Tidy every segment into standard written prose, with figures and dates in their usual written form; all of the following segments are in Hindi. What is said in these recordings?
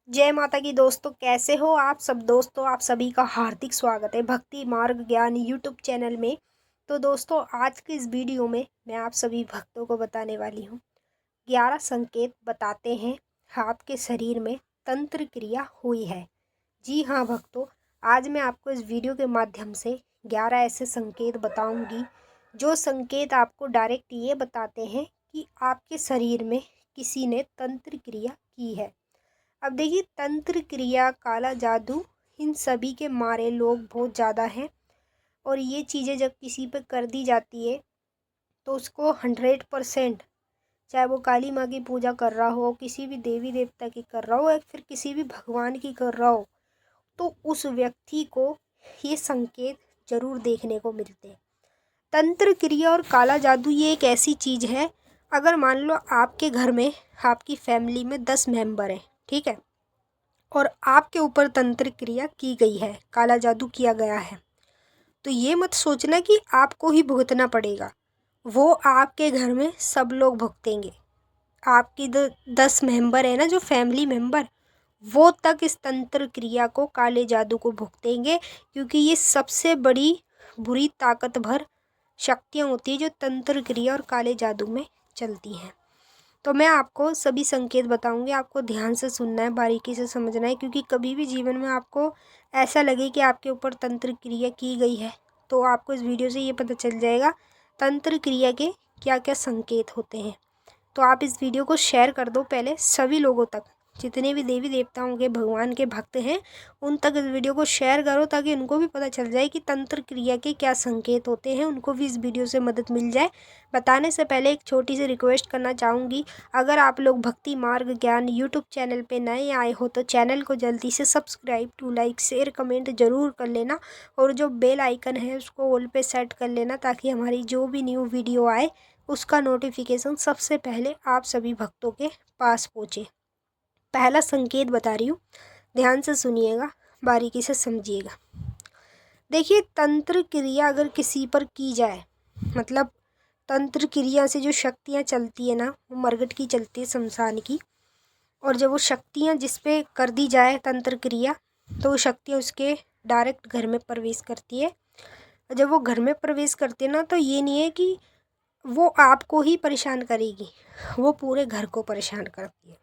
जय माता की दोस्तों, कैसे हो आप सब। दोस्तों आप सभी का हार्दिक स्वागत है भक्ति मार्ग ज्ञान यूट्यूब चैनल में। तो दोस्तों आज की इस वीडियो में मैं आप सभी भक्तों को बताने वाली हूँ 11 संकेत बताते हैं आपके शरीर में तंत्र क्रिया हुई है। जी हाँ भक्तों, आज मैं आपको इस वीडियो के माध्यम से 11 ऐसे संकेत बताऊंगी जो संकेत आपको डायरेक्ट ये बताते हैं कि आपके शरीर में किसी ने तंत्र क्रिया की है। अब देखिए, तंत्र क्रिया, काला जादू, इन सभी के मारे लोग बहुत ज़्यादा हैं। और ये चीज़ें जब किसी पे कर दी जाती है तो उसको 100%, चाहे वो काली माँ की पूजा कर रहा हो, किसी भी देवी देवता की कर रहा हो या फिर किसी भी भगवान की कर रहा हो, तो उस व्यक्ति को ये संकेत जरूर देखने को मिलते हैं। तंत्र क्रिया और काला जादू ये एक ऐसी चीज़ है, अगर मान लो आपके घर में, आपकी फैमिली में 10 मेंबर हैं, ठीक है, और आपके ऊपर तंत्र क्रिया की गई है, काला जादू किया गया है, तो ये मत सोचना कि आपको ही भुगतना पड़ेगा। वो आपके घर में सब लोग भुगतेंगे। आपकी 10 मेंबर है ना, जो फैमिली मेंबर, वो तक इस तंत्र क्रिया को, काले जादू को भुगतेंगे, क्योंकि ये सबसे बड़ी बुरी ताकत भर शक्तियाँ होती है जो तंत्र क्रिया और काले जादू में चलती हैं। तो मैं आपको सभी संकेत बताऊंगी, आपको ध्यान से सुनना है, बारीकी से समझना है, क्योंकि कभी भी जीवन में आपको ऐसा लगे कि आपके ऊपर तंत्र क्रिया की गई है, तो आपको इस वीडियो से ये पता चल जाएगा तंत्र क्रिया के क्या क्या संकेत होते हैं। तो आप इस वीडियो को शेयर कर दो पहले सभी लोगों तक, जितने भी देवी देवताओं के, भगवान के भक्त हैं, उन तक इस वीडियो को शेयर करो, ताकि उनको भी पता चल जाए कि तंत्र क्रिया के क्या संकेत होते हैं, उनको भी इस वीडियो से मदद मिल जाए। बताने से पहले एक छोटी सी रिक्वेस्ट करना चाहूँगी, अगर आप लोग भक्ति मार्ग ज्ञान यूट्यूब चैनल पे नए आए हो तो चैनल को जल्दी से subscribe to like share comment ज़रूर कर लेना, और जो बेल आइकन है उसको ऑल पे सेट कर लेना, ताकि हमारी जो भी न्यू वीडियो आए उसका नोटिफिकेशन सबसे पहले आप सभी भक्तों के पास पहुँचे। पहला संकेत बता रही हूँ, ध्यान से सुनिएगा, बारीकी से समझिएगा। देखिए, तंत्र क्रिया अगर किसी पर की जाए, मतलब तंत्र क्रिया से जो शक्तियाँ चलती है ना, वो मरगट की चलती है, शमशान की। और जब वो शक्तियाँ जिस पे कर दी जाए तंत्र क्रिया, तो वो शक्तियाँ उसके डायरेक्ट घर में प्रवेश करती है। और जब वो घर में प्रवेश करती है ना, तो ये नहीं है कि वो आपको ही परेशान करेगी, वो पूरे घर को परेशान करती है।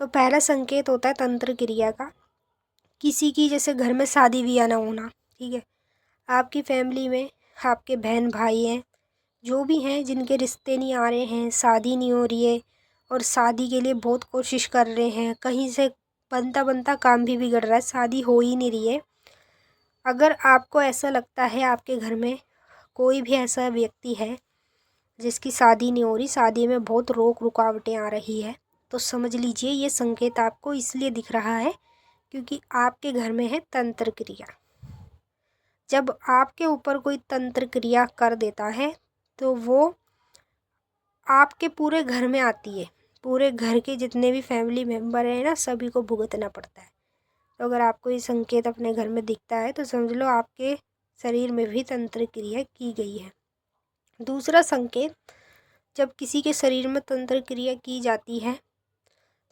तो पहला संकेत होता है तंत्र क्रिया का, किसी की जैसे घर में शादी ब्याह ना होना, ठीक है, आपकी फैमिली में आपके बहन भाई हैं, जो भी हैं, जिनके रिश्ते नहीं आ रहे हैं, शादी नहीं हो रही है, और शादी के लिए बहुत कोशिश कर रहे हैं, कहीं से बनता बनता काम भी बिगड़ रहा है, शादी हो ही नहीं रही है। अगर आपको ऐसा लगता है आपके घर में कोई भी ऐसा व्यक्ति है जिसकी शादी नहीं हो रही, शादी में बहुत रोक रुकावटें आ रही है, तो समझ लीजिए ये संकेत आपको इसलिए दिख रहा है क्योंकि आपके घर में है तंत्र क्रिया। जब आपके ऊपर कोई तंत्र क्रिया कर देता है तो वो आपके पूरे घर में आती है, पूरे घर के जितने भी फैमिली मेम्बर हैं ना, सभी को भुगतना पड़ता है। तो अगर आपको ये संकेत अपने घर में दिखता है तो समझ लो आपके शरीर में भी तंत्र क्रिया की गई है। दूसरा संकेत, जब किसी के शरीर में तंत्र क्रिया की जाती है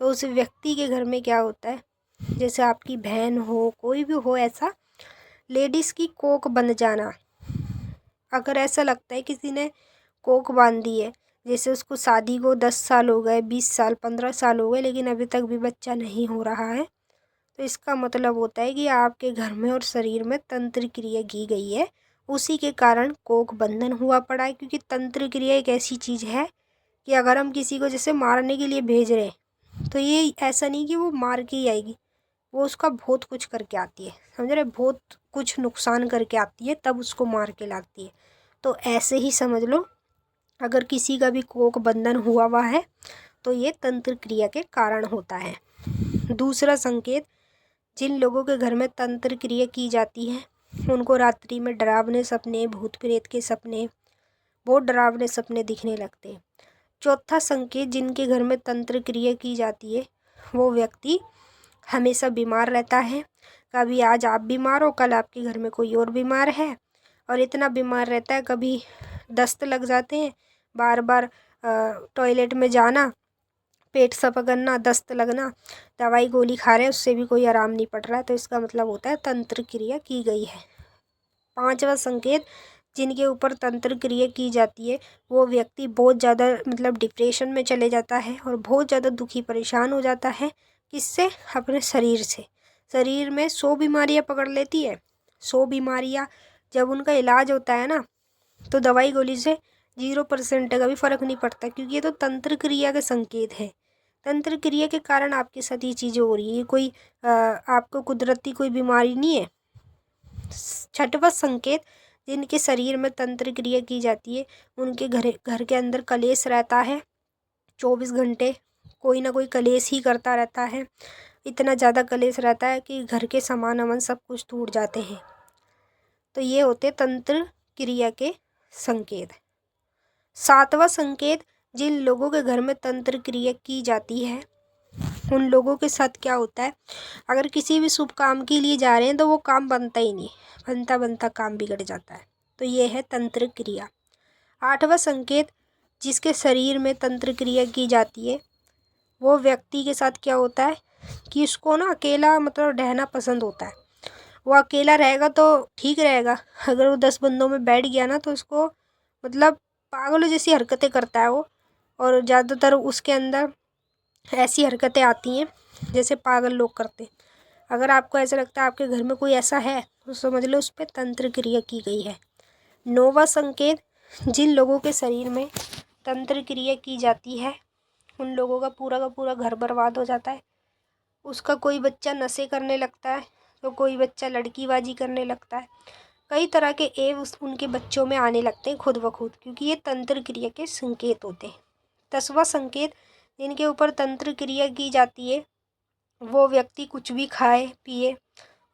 तो उस व्यक्ति के घर में क्या होता है, जैसे आपकी बहन हो, कोई भी हो, ऐसा लेडीज़ की कोख बंध जाना। अगर ऐसा लगता है किसी ने कोख बांध दी है, जैसे उसको शादी को 10 साल हो गए, 20 साल, 15 साल हो गए, लेकिन अभी तक भी बच्चा नहीं हो रहा है, तो इसका मतलब होता है कि आपके घर में और शरीर में तंत्र क्रिया की गई है, उसी के कारण कोख बंधन हुआ पड़ा है। क्योंकि तंत्र क्रिया एक ऐसी चीज़ है कि अगर हम किसी को जैसे मारने के लिए भेज रहे हैं, तो ये ऐसा नहीं कि वो मार के ही आएगी, वो उसका बहुत कुछ करके आती है, समझ रहे, बहुत कुछ नुकसान करके आती है, तब उसको मार के लाती है। तो ऐसे ही समझ लो, अगर किसी का भी कोख बंधन हुआ है तो ये तंत्र क्रिया के कारण होता है। दूसरा संकेत, जिन लोगों के घर में तंत्र क्रिया की जाती है उनको रात्रि में डरावने सपने, भूत प्रेत के सपने, बहुत डरावने सपने दिखने लगते हैं। चौथा संकेत, जिनके घर में तंत्र क्रिया की जाती है वो व्यक्ति हमेशा बीमार रहता है। कभी आज आप बीमार हो, कल आपके घर में कोई और बीमार है, और इतना बीमार रहता है, कभी दस्त लग जाते हैं, बार बार टॉयलेट में जाना, पेट साफ करना, दस्त लगना, दवाई गोली खा रहे हैं उससे भी कोई आराम नहीं पड़ रहा है, तो इसका मतलब होता है तंत्र क्रिया की गई है। 5वां संकेत जिनके ऊपर तंत्र क्रिया की जाती है वो व्यक्ति बहुत ज़्यादा मतलब डिप्रेशन में चले जाता है और बहुत ज़्यादा दुखी परेशान हो जाता है। किससे? अपने शरीर से। शरीर में 100 बीमारियाँ पकड़ लेती है। 100 बीमारियाँ जब उनका इलाज होता है ना, तो दवाई गोली से 0% का भी फ़र्क नहीं पड़ता, क्योंकि ये तो तंत्र क्रिया के संकेत है। तंत्र क्रिया के कारण आपके साथ ये चीज़ें हो रही है, कोई आपको कुदरती कोई बीमारी नहीं है। 6वां संकेत जिनके शरीर में तंत्र क्रिया की जाती है उनके घर के अंदर कलेश रहता है। 24 घंटे कोई ना कोई कलेश ही करता रहता है। इतना ज़्यादा कलेश रहता है कि घर के सामान वामान सब कुछ टूट जाते हैं। तो ये होते तंत्र क्रिया के संकेत। 7वां संकेत जिन लोगों के घर में तंत्र क्रिया की जाती है उन लोगों के साथ क्या होता है, अगर किसी भी शुभ काम के लिए जा रहे हैं तो वो काम बनता ही नहीं, बनता काम बिगड़ जाता है। तो ये है तंत्र क्रिया। 8वां संकेत जिसके शरीर में तंत्र क्रिया की जाती है वो व्यक्ति के साथ क्या होता है कि उसको ना अकेला मतलब रहना पसंद होता है। वो अकेला रहेगा तो ठीक रहेगा, अगर वो 10 बंदों में बैठ गया ना तो उसको मतलब पागलों जैसी हरकतें करता है वो। और ज़्यादातर उसके अंदर ऐसी हरकतें आती हैं जैसे पागल लोग करते हैं। अगर आपको ऐसा लगता है आपके घर में कोई ऐसा है तो समझ लो उस पर तंत्र क्रिया की गई है। 9वां संकेत जिन लोगों के शरीर में तंत्र क्रिया की जाती है उन लोगों का पूरा घर बर्बाद हो जाता है। उसका कोई बच्चा नशे करने लगता है तो कोई बच्चा लड़कीबाजी करने लगता है। कई तरह के एव उनके बच्चों में आने लगते हैं खुद ब खुद, क्योंकि ये तंत्र क्रिया के संकेत होते हैं। 10वां संकेत जिनके ऊपर तंत्र क्रिया की जाती है वो व्यक्ति कुछ भी खाए पिए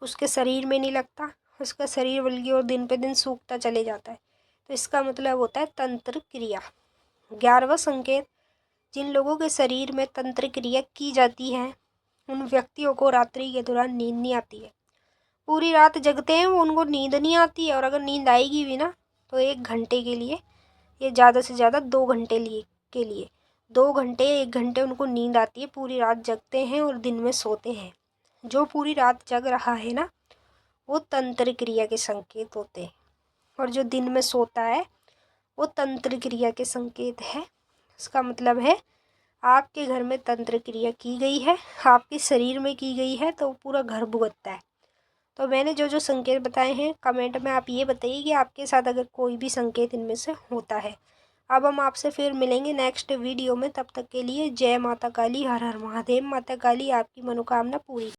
उसके शरीर में नहीं लगता, उसका शरीर बल्कि और दिन पे दिन सूखता चले जाता है। तो इसका मतलब होता है तंत्र क्रिया। 11वां संकेत जिन लोगों के शरीर में तंत्र क्रिया की जाती है उन व्यक्तियों को रात्रि के दौरान नींद नहीं आती है। पूरी रात जगते हैं वो, उनको नींद नहीं आती है, और अगर नींद आएगी भी ना तो 1 घंटे के लिए, ये ज़्यादा से ज़्यादा 2 घंटे के लिए 2 घंटे 1 घंटे उनको नींद आती है। पूरी रात जगते हैं और दिन में सोते हैं। जो पूरी रात जग रहा है ना वो तंत्र क्रिया के संकेत होते हैं, और जो दिन में सोता है वो तंत्र क्रिया के संकेत है। इसका मतलब है आपके घर में तंत्र क्रिया की गई है, आपके शरीर में की गई है, तो पूरा घर भुगतता है। तो मैंने जो जो संकेत बताए हैं कमेंट में आप ये बताइए कि आपके साथ अगर कोई भी संकेत इनमें से होता है। अब हम आपसे फिर मिलेंगे नेक्स्ट वीडियो में, तब तक के लिए जय माता काली, हर हर महादेव। माता काली आपकी मनोकामना पूरी